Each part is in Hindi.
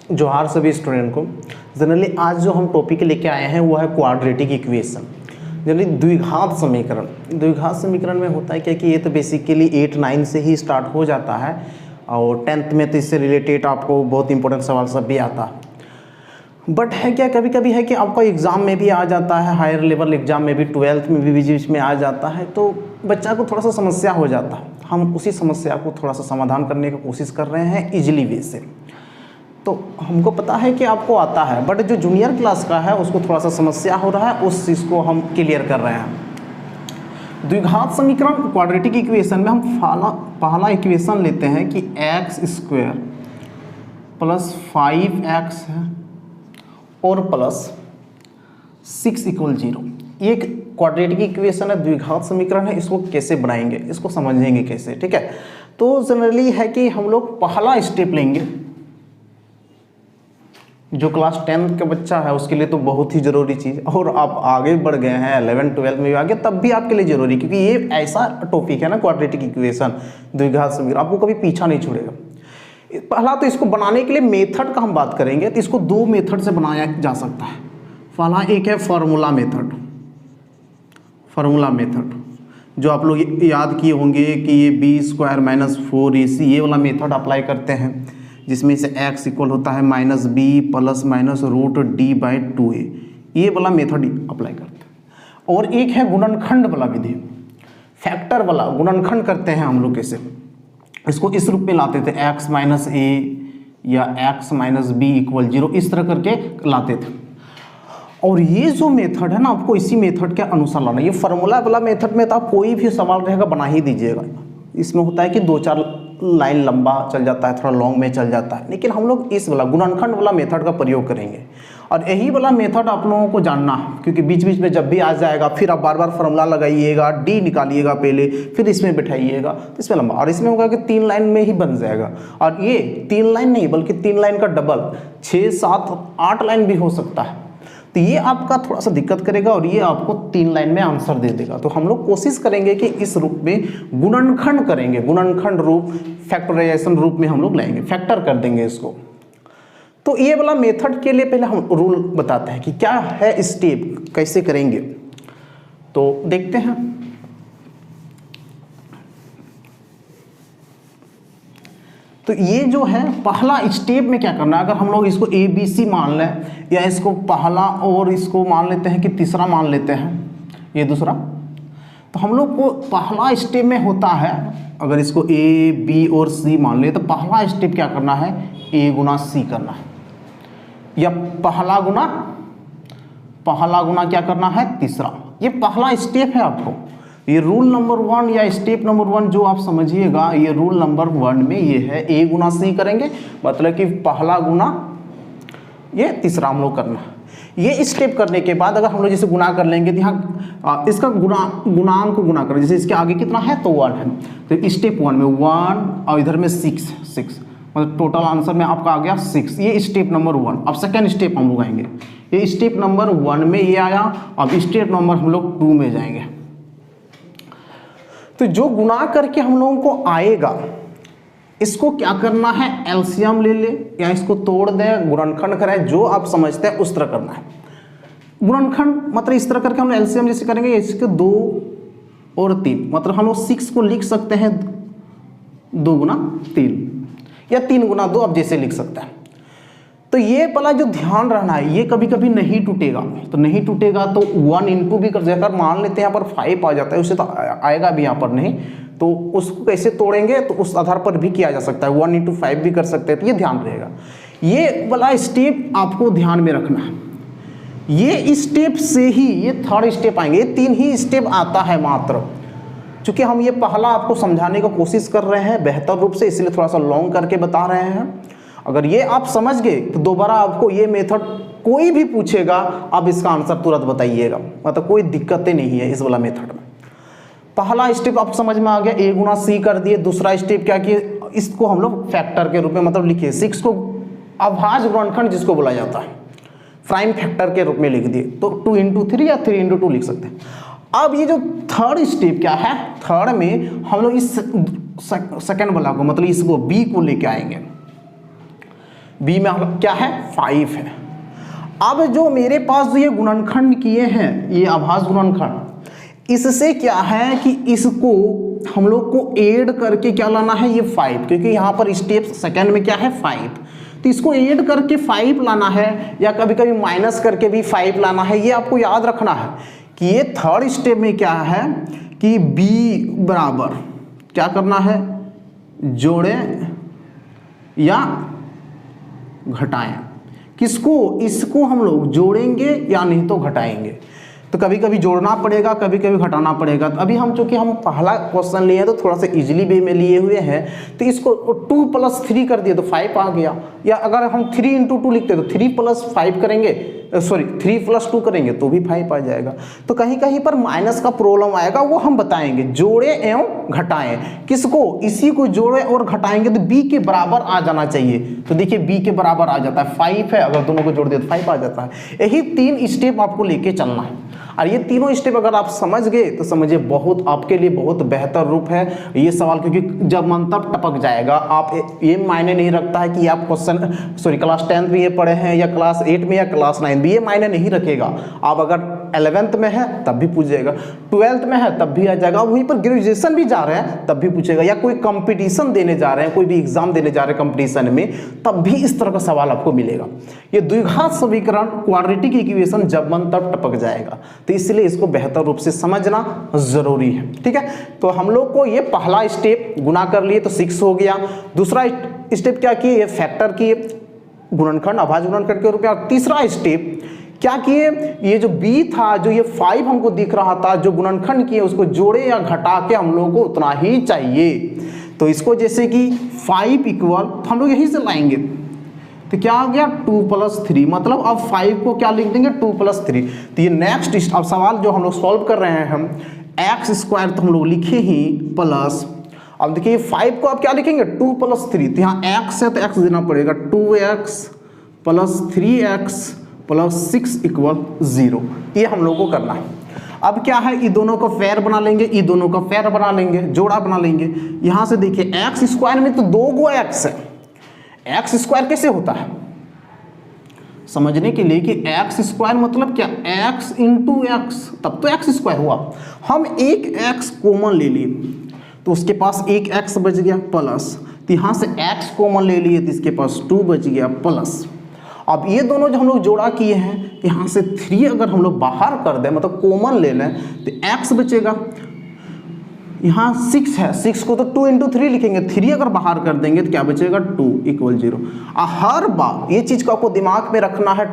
जोहार सभी स्टूडेंट को। जनरली आज जो हम टॉपिक लेके आए हैं वो है क्वाड्रेटिक इक्वेशन, जनरली द्विघात समीकरण। द्विघात समीकरण में होता है क्या कि ये तो बेसिकली 8-9 से ही स्टार्ट हो जाता है और 10th में तो इससे रिलेटेड आपको बहुत इंपॉर्टेंट सवाल सब भी आता है। बट है क्या, कभी कभी है कि आपका एग्ज़ाम में भी आ जाता है, हायर लेवल एग्ज़ाम में भी, 12th में भी बीच में आ जाता है, तो बच्चा को थोड़ा सा समस्या हो जाता है। हम उसी समस्या को थोड़ा सा समाधान करने की कोशिश कर रहे हैं इजीली वे से। तो हमको पता है कि आपको आता है, बट जो जूनियर क्लास का है उसको थोड़ा सा समस्या हो रहा है, उस चीज़ को हम क्लियर कर रहे हैं। द्विघात समीकरण क्वाड्रेटिक इक्वेशन में हम पहला इक्वेशन लेते हैं कि x² प्लस 5x है और प्लस 6 = 0। ये एक क्वाड्रेटिक इक्वेशन है, द्विघात समीकरण है। इसको कैसे बनाएंगे, इसको समझेंगे कैसे, ठीक है। तो जनरली है कि हम लोग पहला स्टेप लेंगे, जो क्लास 10th का बच्चा है उसके लिए तो बहुत ही ज़रूरी चीज़, और आप आगे बढ़ गए हैं 11-12 में भी आगे तब भी आपके लिए ज़रूरी, क्योंकि ये ऐसा टॉपिक है ना क्वाड्रेटिक इक्वेशन, द्विघात समीकरण, आपको कभी पीछा नहीं छोड़ेगा। पहला तो इसको बनाने के लिए मेथड का हम बात करेंगे, तो इसको दो मेथड से बनाया जा सकता है। पहला एक है फार्मूला मेथड, जो आप लोग याद किए होंगे कि ये b² - 4ac ये वाला मेथड अप्लाई करते हैं, जिसमें से x इक्वल होता है -b ± √d/2a, ये वाला मेथड अप्लाई करते हैं। और एक है गुणनखंड वाला विधि, फैक्टर वाला गुणनखंड करते हैं हम लोग। कैसे इसको इस रूप में लाते थे, x - a या x - b = 0, इस तरह करके लाते थे। और ये जो मेथड है ना, आपको इसी मेथड के अनुसार लाना। ये फार्मूला वाला मेथड में तो आप कोई भी सवाल रहेगा बना ही दीजिएगा। इसमें होता है कि 2-4 लाइन लंबा चल जाता है, थोड़ा लॉन्ग में चल जाता है, लेकिन हम लोग इस वाला गुणनखंड वाला मेथड का प्रयोग करेंगे। और यही वाला मेथड आप लोगों को जानना है, क्योंकि बीच बीच में जब भी आ जाएगा फिर आप बार बार फार्मूला लगाइएगा, डी निकालिएगा पहले, फिर इसमें बैठाइएगा, तो इसमें लंबा। और इसमें होगा कि 3 लाइन में ही बन जाएगा। और ये 3 लाइन नहीं बल्कि 3 लाइन का डबल 6, 7, 8 लाइन भी हो सकता है। तो ये आपका थोड़ा सा दिक्कत करेगा और ये आपको 3 लाइन में आंसर दे देगा। तो हम लोग कोशिश करेंगे कि इस रूप में गुणनखंड करेंगे, गुणनखंड रूप, फैक्टराइजेशन रूप में हम लोग लाएंगे, फैक्टर कर देंगे इसको। तो ये वाला मेथड के लिए पहले हम रूल बताते हैं कि क्या है स्टेप, कैसे करेंगे। तो देखते हैं। तो ये जो है पहला स्टेप में क्या करना है, अगर हम लोग इसको ABC मान लें, या इसको पहला और इसको मान लेते हैं कि तीसरा मान लेते हैं, ये दूसरा, तो हम लोग को पहला स्टेप में होता है, अगर इसको A, B और C मान ले, तो पहला स्टेप क्या करना है, A × C करना है, या पहला गुना क्या करना है, तीसरा। ये पहला स्टेप है आपको। ये रूल नंबर 1 या स्टेप नंबर 1 जो आप समझिएगा, ये रूल नंबर 1 में ये है A × C करेंगे, मतलब कि पहला गुना ये तीसरा हम लोग करना है। ये स्टेप करने के बाद अगर हम लोग जैसे गुना कर लेंगे, तो यहाँ इसका गुणांक को गुना करें, जैसे इसके आगे कितना है तो 1 है, तो स्टेप 1 में 1 और इधर में 6, मतलब टोटल आंसर में आपका आ गया 6। ये स्टेप नंबर 1। अब सेकेंड स्टेप हम लोग आएंगे, ये स्टेप नंबर 1 में ये आया, अब स्टेप नंबर हम लोग 2 में जाएंगे। तो जो गुना करके हम लोगों को आएगा, इसको क्या करना है, एलसीएम ले ले या इसको तोड़ दें, गुणनखंड करें, जो आप समझते हैं उस तरह करना है। गुणनखंड मतलब इस तरह करके हम एलसीएम जैसे करेंगे, इसके 2 और 3, मतलब हम लोग 6 को लिख सकते हैं 2 × 3 या 3 × 2, आप जैसे लिख सकते हैं। तो ये वाला जो ध्यान रहना है, ये कभी कभी नहीं टूटेगा, तो नहीं टूटेगा तो 1 × भी कर देगा। मान लेते हैं यहाँ पर 5 आ जाता है, उससे तो आएगा भी यहाँ पर नहीं, तो उसको कैसे तोड़ेंगे, तो उस आधार पर भी किया जा सकता है, 1 × 5 भी कर सकते हैं। तो ये ध्यान रहेगा, ये वाला स्टेप आपको ध्यान में रखना है। ये स्टेप से ही ये थर्ड स्टेप आएंगे, ये 3 ही स्टेप आता है मात्र। चूँकि हम ये पहला आपको समझाने की कोशिश कर रहे हैं बेहतर रूप से, इसलिए थोड़ा सा लॉन्ग करके बता रहे हैं। अगर ये आप समझ गए तो दोबारा आपको ये मेथड कोई भी पूछेगा, आप इसका आंसर तुरंत बताइएगा, मतलब कोई दिक्कतें नहीं है इस वाला मेथड में। पहला स्टेप आप समझ में आ गया, A × C कर दिए। दूसरा स्टेप क्या किए, इसको हम लोग फैक्टर के रूप में मतलब लिखिए, 6 को अभाज्य गुणनखंड जिसको बोला जाता है, प्राइम फैक्टर के रूप में लिख दिए, तो 2 × 3 या 3 × 2 लिख सकते हैं। अब ये जो थर्ड स्टेप क्या है, थर्ड में हम लोग इस सेकंड वाला को मतलब इसको B को लेके आएंगे। b में क्या है 5 है। अब जो मेरे पास जो ये गुणनखंड किए हैं, ये आभास गुणनखंड, इससे क्या है कि इसको हम लोग को ऐड करके क्या लाना है, ये 5, क्योंकि यहाँ पर स्टेप सेकंड में क्या है 5, तो इसको ऐड करके 5 लाना है, या कभी कभी माइनस करके भी 5 लाना है। ये आपको याद रखना है कि ये थर्ड स्टेप में क्या है कि b बराबर क्या करना है, जोड़ें या घटाएं। किसको, इसको हम लोग जोड़ेंगे या नहीं तो घटाएंगे। तो कभी कभी जोड़ना पड़ेगा, कभी कभी घटाना पड़ेगा। तो अभी हम चूंकि हम पहला क्वेश्चन लिए हैं तो थोड़ा सा इजीली वे में लिए हुए हैं, तो इसको 2 + 3 कर दिए तो 5 आ गया। या अगर हम 3 × 2 लिखते तो 3 + 5 करेंगे, 3 + 2 करेंगे तो भी 5 आ जाएगा। तो कहीं कहीं पर माइनस का प्रॉब्लम आएगा, वो हम बताएंगे। जोड़े एवं घटाएं, किसको, इसी को जोड़े और घटाएंगे तो b के बराबर आ जाना चाहिए। तो देखिए b के बराबर आ जाता है, 5 है, अगर दोनों को जोड़ दिया तो 5 आ जाता है। यही 3 स्टेप आपको लेके चलना है, और ये तीनों स्टेप अगर आप समझ गए तो समझिए बहुत आपके लिए बहुत बेहतर रूप है ये सवाल, क्योंकि जब मन तब टपक जाएगा। आप ये मायने नहीं रखता है कि आप क्लास 10th में ये पढ़े हैं या क्लास 8 में या क्लास 9 में, ये मायने नहीं रखेगा। आप अगर 11th में है तब भी पूछेगा, 12th में है तब भी आ जाएगा, वहीं पर ग्रेजुएशन भी जा रहे हैं तब भी पूछेगा, या कोई कंपटीशन देने जा रहे हैं, कोई भी एग्जाम देने जा रहे हैं कंपटीशन में, तब भी इस तरह का सवाल आपको मिलेगा। ये द्विघात समीकरण, क्वाड्रेटिक इक्वेशन जब मन तब टपक जाएगा, तो इसलिए इसको बेहतर रूप से समझना जरूरी है। ठीक है, तो हम लोग को ये पहला स्टेप गुना कर लिए तो 6 हो गया। दूसरा स्टेप क्या किए, ये फैक्टर किए, गुणनखंड अभाज्य गुणनखंड के रूप में। तीसरा स्टेप क्या किए, ये जो b था, जो ये 5 हमको दिख रहा था, जो गुणनखंड किए उसको जोड़े या घटा के हम लोग को उतना ही चाहिए। तो इसको जैसे कि 5 इक्वल, तो हम लोग यहीं से लाएंगे, तो क्या हो गया 2 + 3, मतलब अब 5 को क्या लिख देंगे 2 + 3। तो ये नेक्स्ट अब सवाल जो हम लोग सॉल्व कर रहे हैं, हम x² तो हम लोग लिखे ही प्लस, अब देखिए 5 को आप क्या लिखेंगे 2 + 3, तो यहाँ x है तो x देना पड़ेगा, 2x + 3x + 6 = 0। ये हम लोग को करना है। अब क्या है, ये दोनों को फेयर बना लेंगे, ये दोनों का फेयर बना लेंगे, जोड़ा बना लेंगे। यहाँ से देखिए x² में तो 2 गो x है, x² कैसे होता है समझने के लिए कि x² मतलब क्या, x × x, तब तो x² हुआ। हम एक x कॉमन ले लिए तो उसके पास एक x बच गया प्लस, तो यहाँ से x कॉमन ले लिए तो इसके पास 2 बच गया प्लस। अब ये दोनों जो हम लोग जोड़ा किए हैं, यहाँ से 3 अगर हम लोग बाहर कर दें, मतलब कॉमन ले लें, तो x बचेगा। यहाँ 6 है, 6 को तो 2 × 3 लिखेंगे, 3 अगर बाहर कर देंगे तो क्या बचेगा 2 = 0। हर बार ये चीज़ को आपको दिमाग में रखना है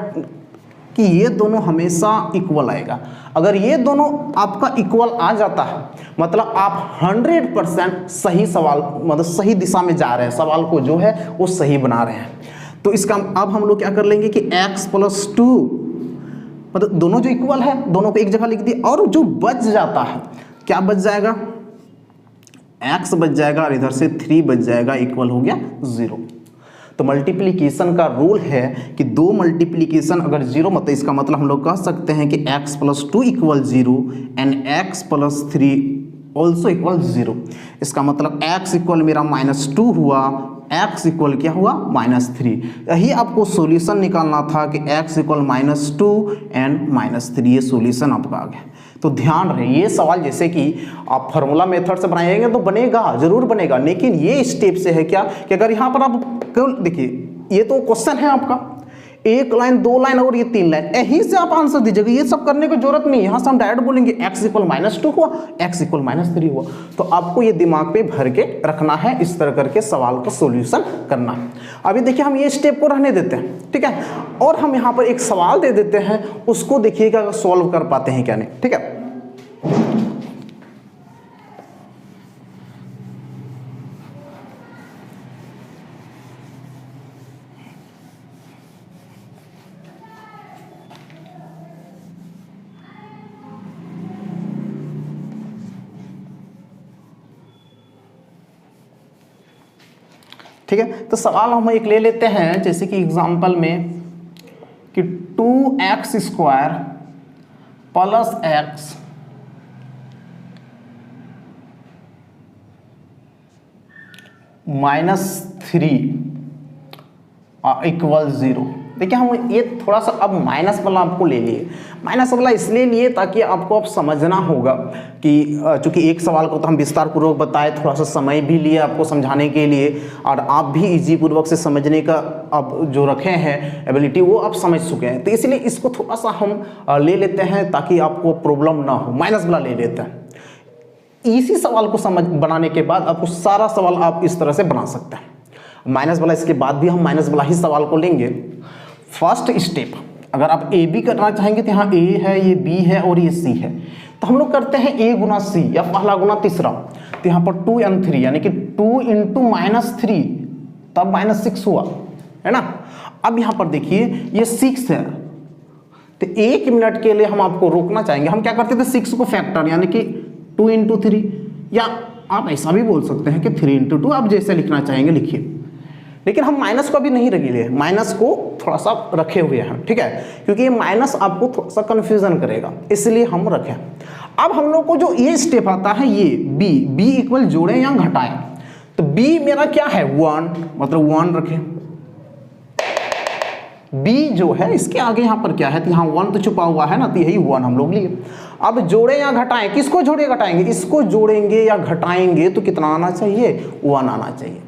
कि ये दोनों हमेशा इक्वल आएगा। अगर ये दोनों आपका इक्वल आ जाता है, मतलब आप 100% सही सवाल, मतलब सही दिशा में जा रहे हैं, सवाल को जो है वो सही बना रहे हैं। तो इसका अब हम लोग क्या कर लेंगे कि x + 2, मतलब दोनों जो इक्वल है दोनों को एक जगह लिख दिए, और जो बच जाता है क्या बच जाएगा, x बच जाएगा और इधर से 3 बच जाएगा, इक्वल हो गया 0। तो मल्टीप्लिकेशन का रूल है कि 2 मल्टीप्लिकेशन अगर 0, मतलब इसका मतलब हम लोग कह सकते हैं कि x + 2 = 0 and x + 3 also equal 0। इसका मतलब x इक्वल मेरा -2 हुआ, x इक्वल क्या हुआ -3। यही आपको सॉल्यूशन निकालना था कि x इक्वल -2 एंड -3, ये सॉल्यूशन आपका आ गया। तो ध्यान रहे, ये सवाल जैसे कि आप फार्मूला मेथड से बनाएंगे तो बनेगा, जरूर बनेगा, लेकिन ये स्टेप से है क्या कि अगर यहाँ पर आप देखिए, ये तो क्वेश्चन है आपका, 1 लाइन 2 लाइन और ये 3 लाइन, यहीं से आप आंसर दीजिएगा, ये सब करने की जरूरत नहीं। यहाँ से हम डायरेक्ट बोलेंगे x इक्वल -2 हुआ, x इक्वल -3 हुआ। तो आपको ये दिमाग पे भर के रखना है, इस तरह करके सवाल का सॉल्यूशन करना है। अभी देखिए हम ये स्टेप को रहने देते हैं, ठीक है, और हम यहाँ पर एक सवाल दे देते हैं, उसको देखिएगा सॉल्व कर पाते हैं क्या नहीं। ठीक है, ठीक है। तो सवाल हम एक ले लेते हैं, जैसे कि एग्जांपल में कि 2x² + x -3 इक्वल 0। देखिए हम ये थोड़ा सा अब माइनस वाला आपको ले लिए, माइनस वाला इसलिए लिए ताकि आपको अब समझना होगा कि चूंकि एक सवाल को तो हम विस्तार पूर्वक बताए, थोड़ा सा समय भी लिए आपको समझाने के लिए, और आप भी इजी पूर्वक से समझने का अब जो रखे हैं एबिलिटी वो आप समझ चुके हैं, तो इसलिए इसको थोड़ा सा हम ले लेते हैं ताकि आपको प्रॉब्लम ना हो। माइनस वाला ले लेते हैं। इसी सवाल को समझ बनाने के बाद आपको सारा सवाल आप इस तरह से बना सकते हैं। माइनस वाला इसके बाद भी हम माइनस वाला ही सवाल को लेंगे। फर्स्ट स्टेप, अगर आप ए बी करना चाहेंगे तो यहाँ ए है, ये बी है और ये सी है, तो हम लोग करते हैं ए गुना सी या पहला गुना तीसरा। तो यहाँ पर 2 and 3 यानी कि 2 × -3 तब -6 हुआ, है ना। अब यहाँ पर देखिए ये 6 है, तो 1 मिनट के लिए हम आपको रोकना चाहेंगे। हम क्या करते थे, 6 को फैक्टर यानी कि 2 × 3, या आप ऐसा भी बोल सकते हैं कि 3 × 2, आप जैसे लिखना चाहेंगे लिखिए। लेकिन हम माइनस को अभी नहीं रखे, माइनस को थोड़ा सा रखे हुए हैं, ठीक है, क्योंकि ये माइनस आपको थोड़ा सा कंफ्यूजन करेगा, इसलिए हम रखें। अब हम लोग को जो ये स्टेप आता है, ये बी इक्वल जोड़ें या घटाएं, तो बी मेरा क्या है 1, मतलब 1 रखें। बी जो है इसके आगे यहाँ पर क्या है, तो यहाँ 1 तो छुपा हुआ है ना, तो यही 1 हम लोग लिए। अब जोड़े या घटाएं, किसको जोड़े घटाएंगे, इसको जोड़ेंगे या घटाएंगे तो कितना आना चाहिए, 1 आना चाहिए,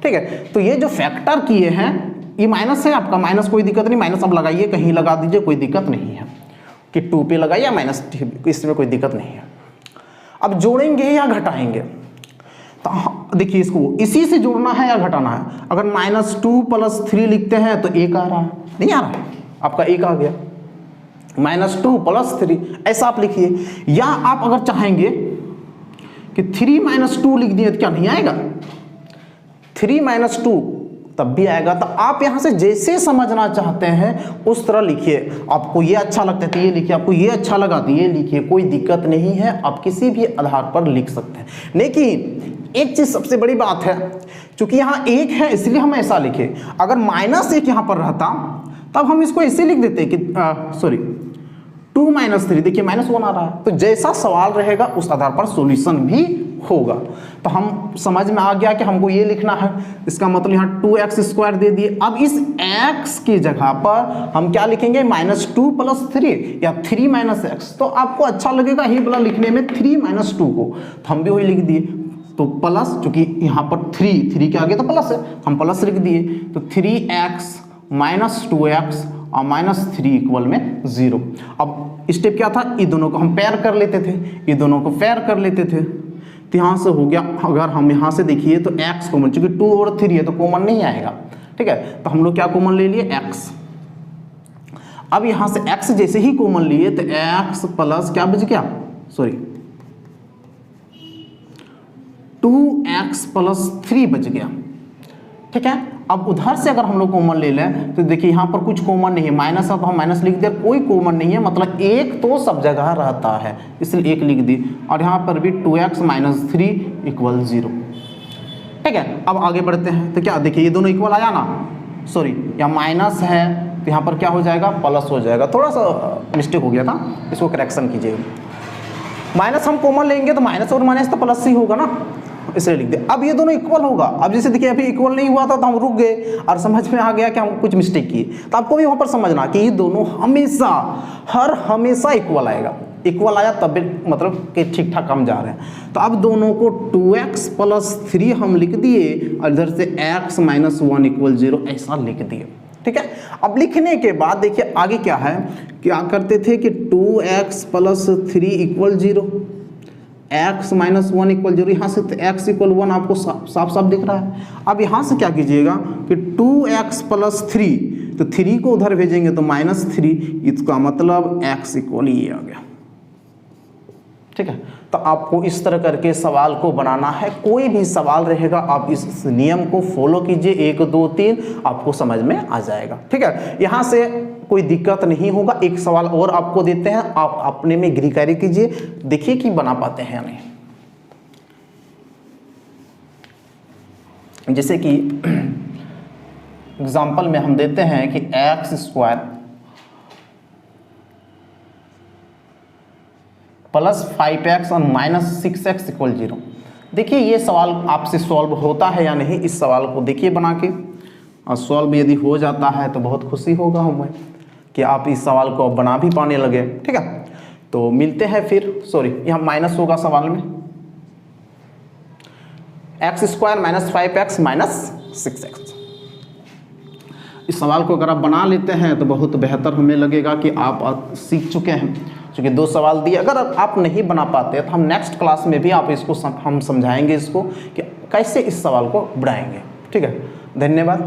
ठीक है। तो ये जो फैक्टर किए हैं, ये माइनस है आपका, माइनस कोई दिक्कत नहीं, माइनस अब लगाइए, कहीं लगा दीजिए, कोई दिक्कत नहीं है कि 2 पे लगाइए माइनस, इसमें कोई दिक्कत नहीं है। अब जोड़ेंगे या घटाएंगे, तो देखिए इसको इसी से जोड़ना है या घटाना है। अगर -2 + 3 लिखते हैं तो 1 आ रहा है, नहीं आ रहा है, आपका 1 आ गया। -2 + 3 ऐसा आप लिखिए, या आप अगर चाहेंगे कि 3 - 2 लिख दिए तो क्या नहीं आएगा, 3 - 2 तब भी आएगा। तो आप यहां से जैसे समझना चाहते हैं उस तरह लिखिए। आपको ये अच्छा लगता है तो ये लिखिए, आपको ये अच्छा लगा तो ये लिखिए, कोई दिक्कत नहीं है, आप किसी भी आधार पर लिख सकते हैं। लेकिन एक चीज सबसे बड़ी बात है, चूंकि यहाँ 1 है इसलिए हम ऐसा लिखे। अगर -1 यहाँ पर रहता तब हम इसको ऐसे लिख देते कि 2 - 3, देखिए -1 आ रहा है। तो जैसा सवाल रहेगा उस आधार पर सॉल्यूशन भी होगा। तो हम समझ में आ गया कि हमको ये लिखना है, इसका मतलब यहाँ 2x² दे दिए। अब इस x की जगह पर हम क्या लिखेंगे, -2 + 3 या 3 - x। तो आपको अच्छा लगेगा ही वाला लिखने में 3 - 2 को, तो हम भी वही लिख दिए। तो प्लस, चूंकि यहाँ पर 3 के आगे तो प्लस है, हम प्लस लिख दिए। तो 3x - 2x और -3 इक्वल में 0। अब स्टेप क्या था, ये दोनों को हम पेयर कर लेते थे, ये दोनों को पेयर कर लेते थे, तो यहाँ से हो गया। अगर हम यहाँ से देखिए तो x कॉमन, चूंकि 2 और 3 है तो कॉमन नहीं आएगा, ठीक है। तो हम लोग क्या कॉमन ले लिए, x। अब यहाँ से x जैसे ही कॉमन लिए तो x प्लस क्या बच गया, 2x + 3 बच गया, ठीक है। अब उधर से अगर हम लोग कॉमन ले लें तो देखिए यहाँ पर कुछ कॉमन नहीं है, माइनस है तो हम माइनस लिख दिया, कोई कॉमन नहीं है, मतलब 1 तो सब जगह रहता है इसलिए 1 लिख दिए। और यहाँ पर भी 2x - 3 इक्वल 0, ठीक है। अब आगे बढ़ते हैं, तो क्या देखिए ये दोनों इक्वल आया ना, यहाँ माइनस है तो यहाँ पर क्या हो जाएगा, प्लस हो जाएगा। थोड़ा सा मिस्टेक हो गया था, इसको करेक्शन कीजिएगा। माइनस हम कॉमन लेंगे तो माइनस और माइनस तो प्लस ही होगा ना, इसलिए लिख दे। अब ये दोनों इक्वल होगा। अब जैसे देखिए अभी इक्वल नहीं हुआ था तो हम रुक गए और समझ में आ गया कि हम कुछ मिस्टेक किए। तो आपको भी वहां पर समझना कि ये दोनों हमेशा हमेशा इक्वल आएगा। इक्वल आया तब मतलब कि ठीक ठाक हम जा रहे हैं। तो अब दोनों को 2x + 3 हम लिख दिए और इधर से x - 1 इक्वल 0 ऐसा लिख दिए, ठीक है। अब लिखने के बाद देखिए आगे क्या है, क्या करते थे कि 2x + 3 इक्वल 0, x - 1 इक्वल 0, यहाँ से x = 1 आपको साफ साफ दिख रहा है। अब यहाँ से क्या कीजिएगा कि 2x + 3, तो 3 को उधर भेजेंगे तो -3, इसका मतलब x = ये आ गया, ठीक है। तो आपको इस तरह करके सवाल को बनाना है। कोई भी सवाल रहेगा आप इस नियम को फॉलो कीजिए, 1 2 3 आपको समझ में आ जाएगा, ठीक है। यहाँ से कोई दिक्कत नहीं होगा। एक सवाल और आपको देते हैं, आप अपने में गृहकार्य कीजिए, देखिए कि बना पाते हैं या नहीं। जैसे कि एग्जाम्पल में हम देते हैं कि x² + 5x और -6x = 0। देखिए ये सवाल आपसे सॉल्व होता है या नहीं, इस सवाल को देखिए बना के। और सॉल्व यदि हो जाता है तो बहुत खुशी होगा हमें कि आप इस सवाल को बना भी पाने लगे। ठीक है, तो मिलते हैं फिर। सॉरी, यहाँ माइनस होगा सवाल में, x² minus 5x minus 6x। इस सवाल को अगर आप बना लेते हैं तो बहुत बेहतर हमें लगेगा कि आप सीख चुके हैं, क्योंकि 2 सवाल दिए। अगर आप नहीं बना पाते तो हम नेक्स्ट क्लास में भी आप इसको हम समझाएंगे इसको कि कैसे इस सवाल को बढ़ाएंगे। ठीक है, धन्यवाद।